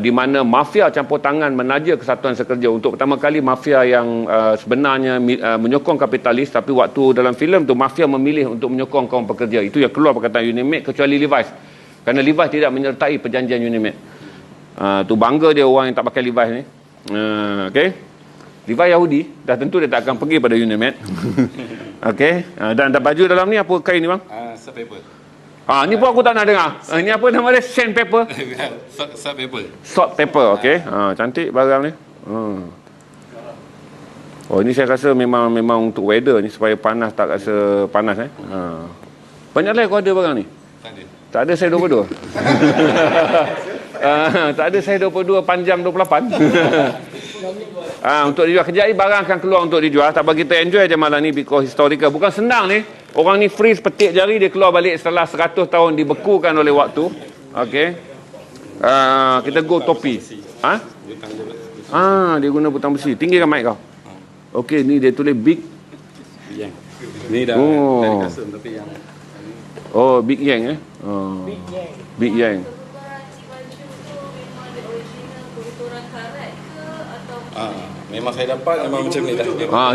Di mana mafia campur tangan menaja kesatuan sekerja. Untuk pertama kali mafia yang sebenarnya menyokong kapitalis, tapi waktu dalam filem tu mafia memilih untuk menyokong kaum pekerja. Itu yang keluar perkataan Union Made kecuali Levi's. Kerana Levi's tidak menyertai perjanjian Union Made. Tu bangga dia orang yang tak pakai Levi's ni. Okey. Levi's Yahudi, dah tentu dia tak akan pergi pada Union Made. Okey. Dan baju dalam ni apa kain ni bang? Sandpaper. Ni pun aku tak nak dengar. Ini apa nama dia? Sandpaper? Sandpaper. Salt paper, okey. Cantik barang ni. Oh, ini saya rasa memang untuk weather ni supaya panas tak rasa panas Banyak lagi kau ada barang ni? Tak ada. Tak ada saya 22. Tak ada saya 22 panjang 28. Untuk dijual kejap ni barang akan keluar untuk dijual. Tak bagi kita enjoy je malam ni because historical. Bukan senang ni. Orang ni freeze petik jari dia keluar balik setelah 100 tahun dibekukan oleh waktu. Okey. Kita go topi. Dia guna butang besi. Tinggikan mic kau. Okey, ni dia tulis big Yang. Ni dah dari kasut tapi yang Big Yang Big Yang. memang saya dapat memang macam ni dah.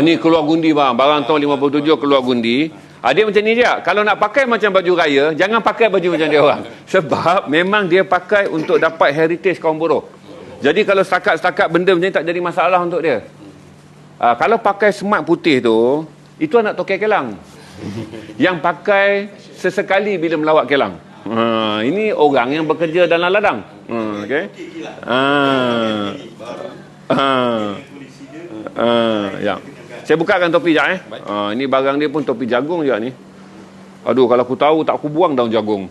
Ni keluar gundi bang. Barang tahun 57 keluar gundi. Dia macam ni je. Kalau nak pakai macam baju raya, jangan pakai baju macam dia orang. Sebab memang dia pakai untuk dapat heritage kaum buruh. Jadi kalau setakat benda macam ni tak jadi masalah untuk dia. Kalau pakai smart putih tu, itu anak tokai Kelang. Yang pakai sesekali bila melawat Kelang. Ini orang yang bekerja dalam ladang. Okey. Ya. Saya bukakan topi sekejap ini barang dia pun topi jagung juga ni. Aduh, kalau aku tahu tak aku buang daun jagung.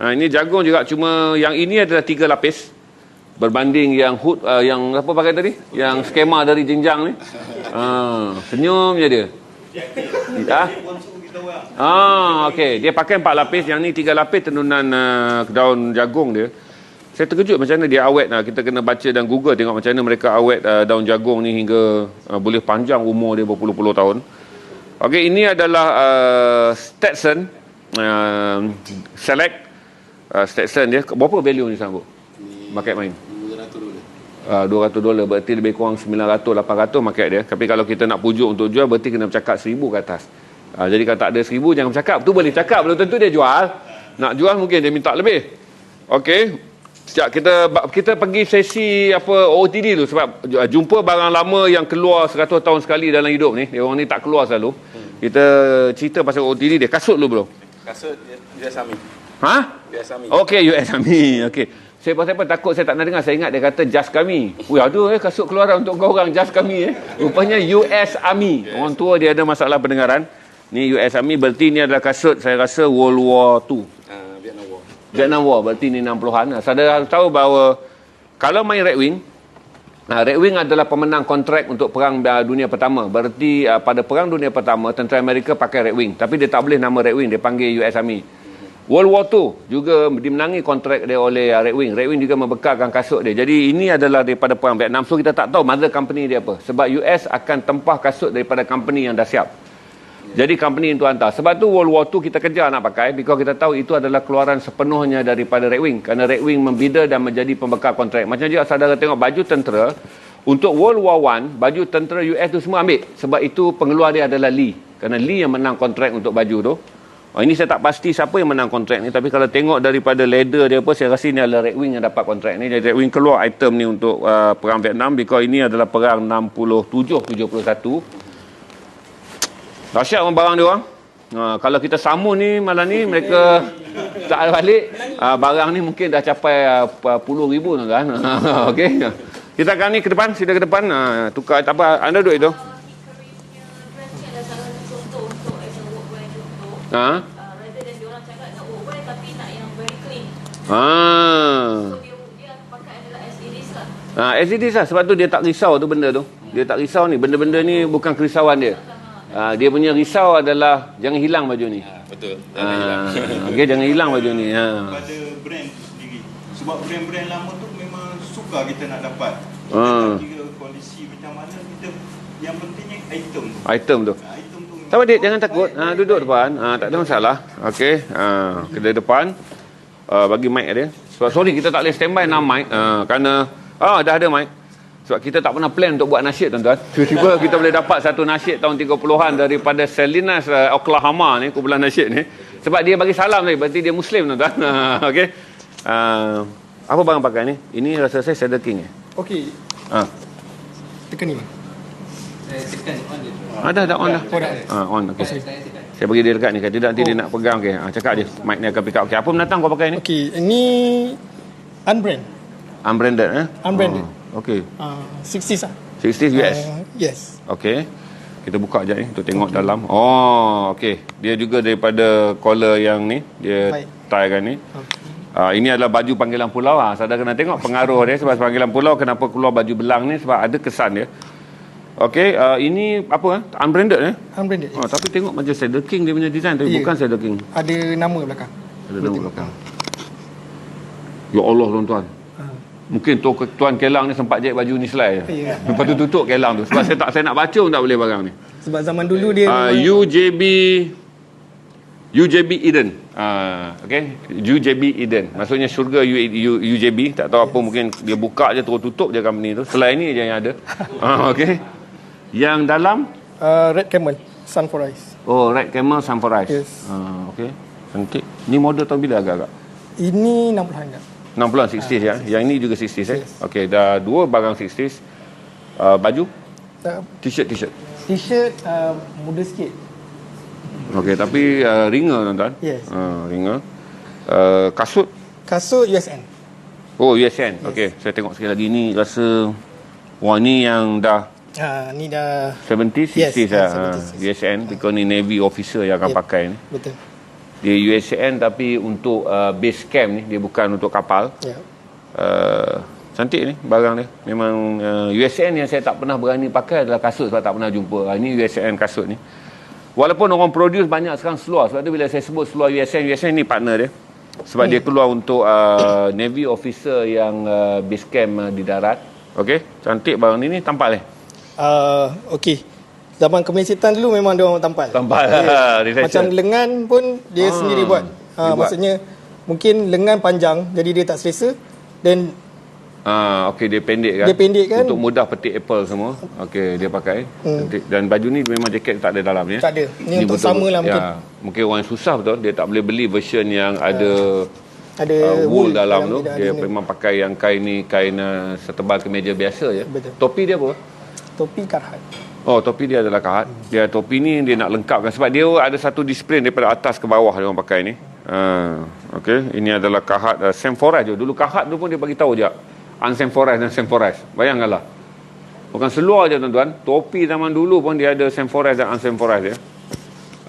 Ini jagung juga, cuma yang ini adalah 3 lapis berbanding yang hood yang apa pakai tadi? Yang skema dari jenjang ni. Senyum je dia. Okey, dia pakai 4 lapis, yang ni 3 lapis tenunan daun jagung dia. Saya terkejut macam mana dia awet. Kita kena baca dan Google tengok macam mana mereka awet daun jagung ni hingga boleh panjang umur dia berpuluh-puluh tahun. Okey, ini adalah Stetson Select Stetson dia. Berapa value ni sanggup? Market main. $200 berarti lebih kurang 900-800 market dia. Tapi kalau kita nak pujuk untuk jual berarti kena bercakap 1,000 ke atas. Jadi kalau tak ada 1,000 jangan bercakap. Tu boleh cakap, belum tentu dia jual. Nak jual mungkin dia minta lebih. Okey. Sekejap kita pergi sesi OOTD tu sebab jumpa barang lama yang keluar 100 tahun sekali dalam hidup ni. Dia orang ni tak keluar selalu. Kita cerita pasal OOTD dia. Kasut dulu bro. Kasut US Army. US Army. Okey, US Army. Okey. Saya pasal apa takut saya tak nak dengar. Saya ingat dia kata Just Kami. Aduh kasut keluaran untuk kau orang Just Kami Rupanya US Army. Orang tua dia ada masalah pendengaran. Ni US Army berarti ni adalah kasut saya rasa World War II. Vietnam War berarti ni 60-an. Saudara harus tahu bahawa kalau main Red Wing, Red Wing adalah pemenang kontrak untuk perang dunia pertama. Berarti pada perang dunia pertama tentera Amerika pakai Red Wing, tapi dia tak boleh nama Red Wing, dia panggil US Army. World War II juga dimenangi kontrak dia oleh Red Wing. Red Wing juga membekalkan kasut dia. Jadi ini adalah daripada perang Vietnam. So kita tak tahu mother company dia apa. Sebab US akan tempah kasut daripada company yang dah siap. Jadi company itu hantar. Sebab tu World War II kita kejar nak pakai, because kita tahu itu adalah keluaran sepenuhnya daripada Red Wing. Kerana Red Wing membida dan menjadi pembekal kontrak. Macam juga saudara tengok baju tentera untuk World War I, baju tentera US tu semua ambil. Sebab itu pengeluar dia adalah Lee. Kerana Lee yang menang kontrak untuk baju tu. Ini saya tak pasti siapa yang menang kontrak ni, tapi kalau tengok daripada leather dia apa, saya rasa ini adalah Red Wing yang dapat kontrak ni. Jadi Red Wing keluar item ni untuk perang Vietnam, because ini adalah perang 67-71. Dahsyat barang dia orang. Kalau kita sambung ni malam ni mereka tak ada balik, barang ni mungkin dah capai puluh ribu kan. Okey. Kita akan ni ke depan, sila ke depan. Tukar tak apa, anda duduk itu. Rather than diorang cakap nak workwear tapi nak yang very clean. So dia pakai adalah as it is lah. As it is lah. Sebab tu dia tak risau tu benda tu. Dia tak risau ni. Benda-benda ni bukan kerisauan dia. Dia punya risau adalah jangan hilang baju ni. Betul. Jangan hilang. Okey, jangan hilang baju ni. Pada brand tu sendiri. Sebab brand-brand lama tu memang suka kita nak dapat. Kita Ah. tak kira kondisi macam mana, kita yang pentingnya item tu. Item tu. Item tu Tak apa, Dik, jangan takut. Duduk depan. Tak ada masalah. Okey. Kedai depan. Bagi mic dia. Sebab sorry, kita tak boleh standby 6 mic. Kerana dah ada mic. Sebab kita tak pernah plan untuk buat nasyid, tuan-tuan. Tiba-tiba kita boleh dapat satu nasyid tahun 30-an daripada Salinas, Oklahoma ni, kumpulan nasyid ni. Sebab dia bagi salam tadi, berarti dia Muslim, tuan-tuan. Okey. Apa barang pakai ni? Ini rasa saya Cedar King. Okey, tekan ni. Dah on dah. On, okey. Saya bagi dia dekat ni, kalau tidak nanti dia nak pegang. Okey, cakap dia. Mic ni akan pick up. Okey, apa binatang kau pakai ni? Okey, ini Unbranded, Unbranded. Okey. 60s lah. 60s US. Yes. Okey. Kita buka sekejap ni untuk tengok dalam. Okey. Dia juga daripada collar yang ni, dia Baik. tie kan ni. Ini adalah baju panggilan pulau. Saudara kena tengok pengaruh dia sebab panggilan pulau kenapa keluar baju belang ni sebab ada kesan dia. Okey, ini apa? Unbranded Unbranded. Yes. tapi tengok macam Cedar King dia punya design tapi Ya. bukan Cedar King. Ada nama belakang. Ada nama belakang. Ya Allah, tuan-tuan. Mungkin Tuan Kelang ni sempat jahit baju ni selai je. Ya. Lepas tu tutup Kelang tu. Sebab saya nak baca pun tak boleh barang ni. Sebab zaman dulu dia UJB Eden. Okay. UJB Eden. Maksudnya syurga UJB. Tak tahu apa, mungkin dia buka je terus tutup je company tu. Selain ni je yang ada. Okay. Yang dalam Red Camel, Sun for Eyes. Red Camel Sun for Eyes. Yes. Okay. Cantik. Ni model tahun bila agak-agak? Ini 60-an dah. 60-an 60s ya. Yang ini juga 60s Yes. Okey, dah dua barang 60s. Baju, t-shirt. T-shirt muda sikit. Okey, tapi ringer, tuan-tuan. Yes. Ringer. Kasut. Kasut USN. USN. Okey, saya tengok sekali lagi ni rasa ni yang dah Ni dah 70s, 60s Yes, lah. 70s. USN, because ni Navy officer yang akan Yep. pakai ni. betul. Dia USN tapi untuk base camp ni, dia bukan untuk kapal. Ya. Cantik ni barang dia. Memang USN yang saya tak pernah berani pakai adalah kasut sebab tak pernah jumpa. Ini USN kasut ni. Walaupun orang produce banyak sekarang seluar. Sebab tu bila saya sebut seluar USN ni partner dia. Sebab dia keluar untuk Navy officer yang base camp di darat. Okey, cantik barang ni tampal Okey. Zaman kemelesetan dulu memang dia orang tampal. Tampal. Yes. Macam lengan pun dia sendiri buat. dia buat. Maksudnya mungkin lengan panjang jadi dia tak selesa, dan okey, dia pendek kan. Dia pendek kan. Untuk mudah petik apple semua. Okey, dia pakai. Cantik. Dan baju ni memang jaket tak ada dalam ni. Tak ada. Ni untuk sama lah mungkin. Mungkin orang yang susah betul. Dia tak boleh beli version yang ada ada wool dalam tu. Dia ada memang pakai yang kain ni, kain setebal kemeja biasa je. Betul. Topi dia apa? topi Carhartt. Topi dia adalah Carhartt. Dia topi ni dia nak lengkapkan sebab dia ada satu disiplin daripada atas ke bawah dia orang pakai ni. Okey, ini adalah Carhartt Semforaz je. Dulu Carhartt tu pun dia bagi tahu je Unsemforaz dan Semforaz. Bayangkanlah. Bukan seluar je, tuan-tuan. Topi zaman dulu pun dia ada Semforaz dan Unsemforaz dia.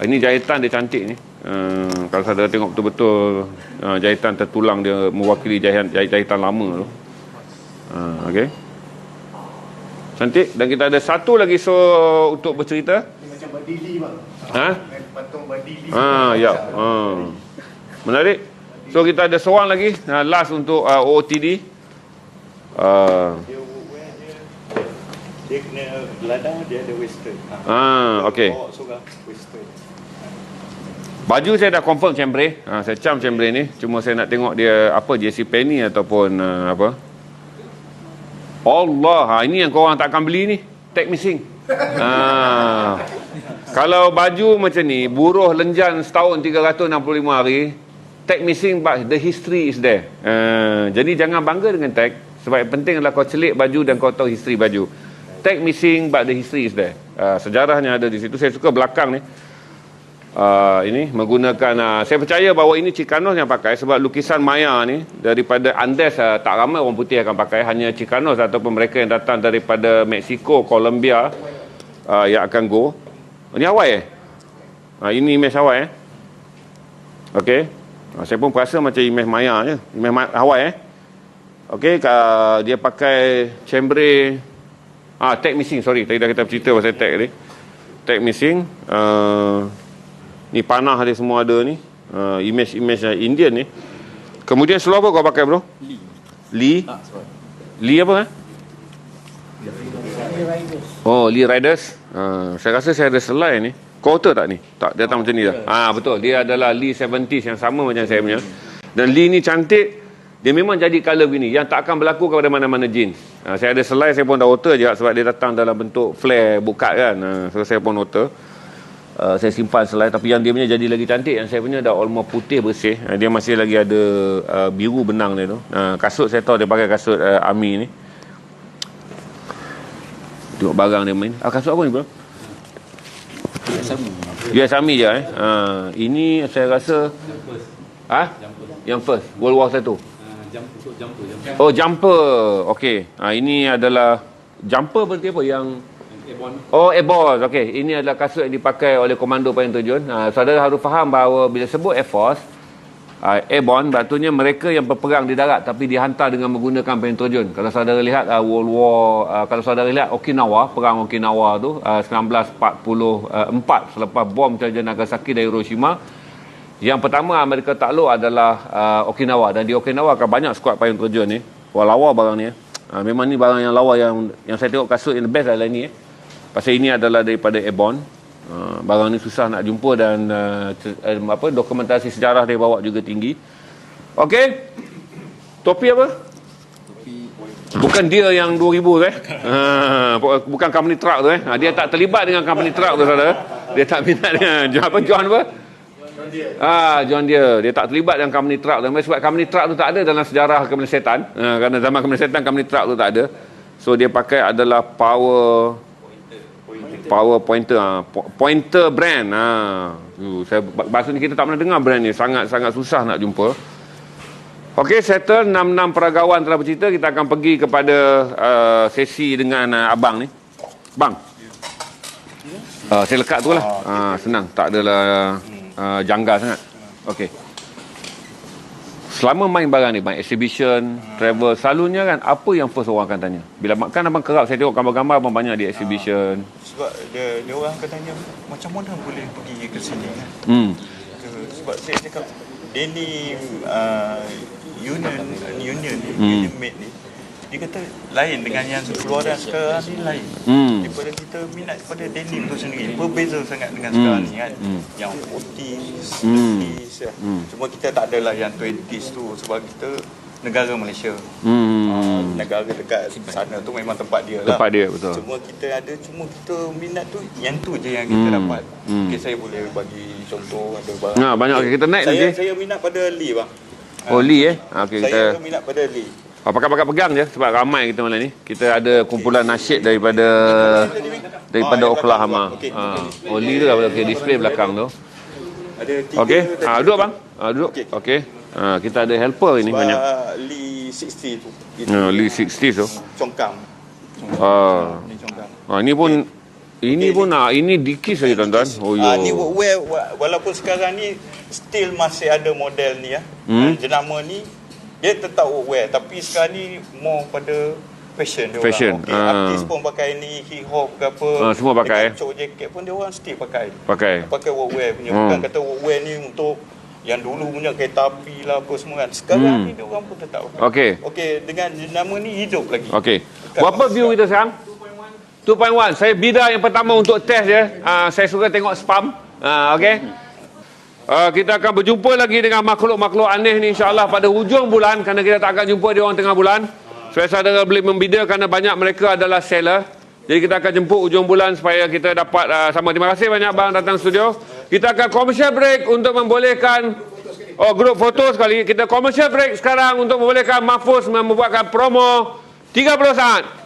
Ini jahitan dia cantik ni. Kalau saudara tengok betul-betul jahitan tertulang dia mewakili jahitan lama tu. Okey. Cantik. Dan kita ada satu lagi untuk bercerita. Macam badili bang. Patung badili. Ya. Menarik. So kita ada seorang lagi last untuk OOTD. Dia kena ladang, dia ada western. Okey. Bawa seorang western. Baju saya dah confirm chambray. Saya cam chambray ni. Cuma saya nak tengok dia apa, JC Penney ataupun apa. Allah, ini yang korang takkan beli ni. Tag missing. Kalau baju macam ni, buruh lenjan setahun 365 hari, tag missing but the history is there. Jadi jangan bangga dengan tag. Sebab yang penting adalah kau celik baju dan kau tahu history baju. Tag missing but the history is there. Sejarahnya ada di situ. Saya suka belakang ni. Ini menggunakan saya percaya bahawa ini Chicanos yang pakai sebab lukisan Maya ni daripada Andes tak ramai orang putih akan pakai, hanya Chicanos ataupun mereka yang datang daripada Mexico, Colombia yang akan go. Ini Hawaii ini imej Hawaii okey. Saya pun rasa macam imej Maya je, imej Hawaii okey. Dia pakai chambray tag missing, sorry tadi dah kita cerita pasal tag ni. Tag missing Ni panah dia semua ada ni. Image-image Indian ni. Kemudian seluar apa kau pakai bro? Lee. Lee apa? Oh, Lee Riders. Saya rasa saya ada selai ni. Kau tahu tak ni? Tak, dia datang macam ni dah. Betul. Dia adalah Lee 70s yang sama macam saya punya. Dan Lee ni cantik. Dia memang jadi colour begini. Yang tak akan berlaku kepada mana-mana jeans. Saya ada selai, saya pun dah alter je sebab dia datang dalam bentuk flare buka kan. So saya pun alter. Saya simpan selai, tapi yang dia punya jadi lagi cantik. Yang saya punya dah almost putih bersih. Dia masih lagi ada biru benang dia tu. Kasut saya tahu dia pakai kasut army ni. Tengok barang dia main. Kasut apa ni bro? US Army je ini saya rasa yang first World War 1. Oh, jumper. Okey. Ini adalah jumper berarti apa yang Airborne. Okey, ini adalah kasut yang dipakai oleh komando payung terjun. Saudara harus faham bahawa bila sebut Air Force, Airborne, berarti mereka yang berperang di darat tapi dihantar dengan menggunakan payung terjun. Kalau saudara lihat World War, kalau saudara lihat Okinawa, perang Okinawa tu 1944 selepas bom terjun Nagasaki dari Hiroshima, yang pertama Amerika takluk adalah Okinawa, dan di Okinawa akan banyak skuad payung terjun ni. Wah, lawa barang ni. Memang ni barang yang lawa yang saya tengok kasut yang the best adalah ni. Pasal ini adalah daripada Airborne. Barang ni susah nak jumpa dan dokumentasi sejarah dia bawa juga tinggi. Okey. Topi apa? Bukan dia yang 2000 tu bukan company truck tu dia tak terlibat dengan company truck tu saudara. Dia tak minat dengan John apa? John Deere. Dia tak terlibat dengan company truck tu. Sebab company truck tu tak ada dalam sejarah kemanusiaan. Kerana zaman kemanusiaan company truck tu tak ada. So dia pakai adalah power pointer brand. Bahasa ni kita tak pernah dengar brand ni. Sangat susah nak jumpa. Okey, settle 66 peragawan telah bercerita. Kita akan pergi kepada sesi dengan abang ni. Bang. Saya lekat tu lah. Senang. Tak adalah janggal sangat. Okey. Selama main barang ni, main exhibition, travel, selalunya kan apa yang first orang akan tanya? Bila makan abang kerap, saya tengok gambar-gambar abang banyak di exhibition. Sebab dia orang akan tanya macam mana boleh pergi ke sini kan? Sebab saya cakap daily union made ni, dia kata lain dengan yang keluaran sekarang ni lain. Daripada kita minat pada denim tu sendiri, berbeza sangat dengan sekarang ni kan. Yang 40s, 30s cuma kita tak adalah yang 20s tu sebab kita negara Malaysia. Negara dekat sana tu memang tempat dia lah. Tempat dia, betul. Cuma kita minat tu, yang tu je yang kita dapat. Okay, saya boleh bagi contoh ada barang. Banyak kita naik nanti. Saya minat pada Lee bang. Lee Okay, saya minat pada Lee. Pakai pegang je sebab ramai kita malam ni. Kita ada kumpulan nasyid daripada Oklahoma. Lee tu lah. Okey, display belakang tu. Okey, duduk bang. Duduk. Okey. Kita ada helper ini banyak. Lee 60 tu. Lee 60 tu. Congkang. Ini pun ini dikis saja tuan-tuan. Ni workwear walaupun sekarang ni still masih ada model ni jenama ni dia tetap workwear tapi sekarang ni more pada fashion dia orang. Artis pun pakai ni, hip hop ke apa. Semua pakai. Cok jacket pun dia orang still pakai workwear punya. Bukan kata workwear ni untuk yang dulu punya kereta api lah apa semua kan. Sekarang ni dia orang pun tetap pakai. Okey, dengan nama ni hidup lagi. Okey. Berapa view kita sekarang? 2.1. Saya bidar yang pertama untuk test je. Saya suka tengok spam. Okey. Kita akan berjumpa lagi dengan makhluk-makhluk aneh ni insya-Allah pada hujung bulan, kerana kita tak akan jumpa dia orang tengah bulan. Supaya saudara boleh membida kerana banyak mereka adalah seller. Jadi kita akan jemput hujung bulan supaya kita dapat sama. Terima kasih banyak bang datang studio. Kita akan commercial break untuk membolehkan grup foto sekali. Kita commercial break sekarang untuk membolehkan Mahfuz membuatkan promo 30 saat.